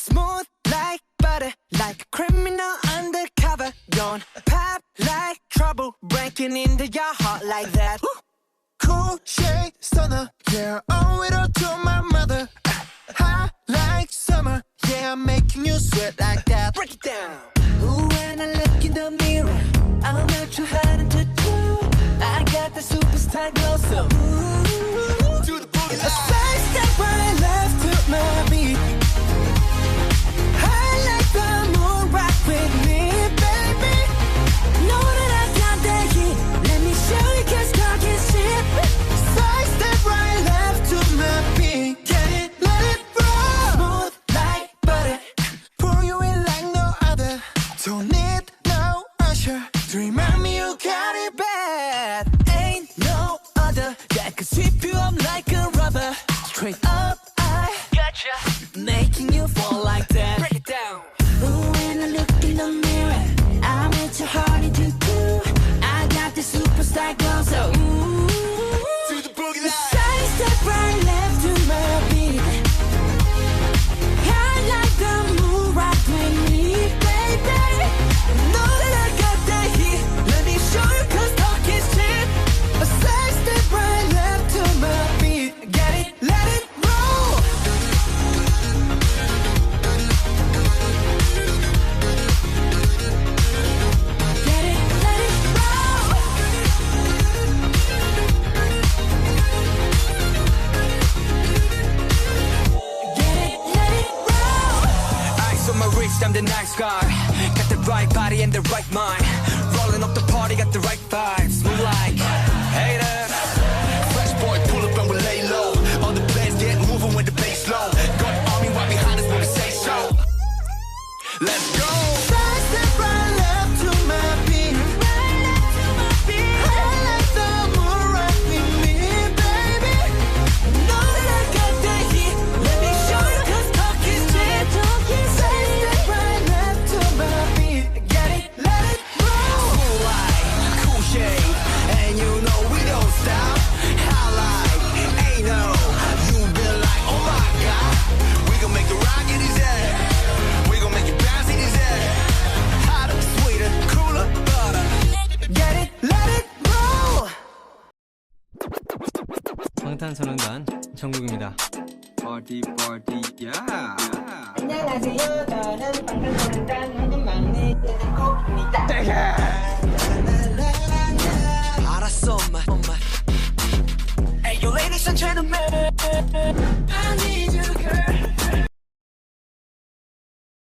Smooth like butter, like a criminal undercover. Don't pop like trouble, breaking into your heart like that. Cool shade stunner, yeah, owe it all to my mother. Hot like summer, yeah, I'm making you sweat like that. Break it down. Ooh, when I look in the mirror, I'm not too hard to do. I got the superstar glow, so ooh, Do the boogie a side step right left to my beat. I like the moon rock with me, baby. Know that I got that heat. Let me show you 'cause talk is cheap. Side step right left to my beat. Get it, let it roll. Smooth like butter. Pour you in like no other. Don't need no usher to remind me you got it Bad. Ain't no other that could sweep you up like a rubber. Straight up, I gotcha. Making you fall like that. Break it down. Ooh, when I look in the mirror, I'm at your heart into two. I got the superstar glow, so ooh. Do the boogie line. Side step right left to my beat. I like the moon rock with me, baby. Know that I got that heat. Let me show you 'cause talk is cheap. A side step right left to my beat. Get it, let it roll. Get it, let it roll. Get it, let it roll. Eyes on my wrist, I'm the nice guy. Got the right body and the right mind. Rolling up the party, got the right vibes. Move like haters. Fresh boy, pull up and we lay low. All the plans get moving when the bass low. Got an army right behind us when we say so. Let's go. Side step right left to my beat. I like the moon rock with me, baby. Know that I got that heat. Let me show you 'cause talk is cheap. Side step right left to my beat. Get it, let it roll. Cool light, cool shade. And you know we don't stop. High light, ain't no. You been like, oh my god. We gon' make it rock in his head. We gon' make it bounce in his head. Hotter, sweeter, cooler, butter. Get it, let it roll. 방탄소년단 정국입니다. Party party yeah. 안녕하세요. 저는 방탄소년단 한국 막내 콩입니다. 알았어, 엄마. Hey, you ladies and gentlemen.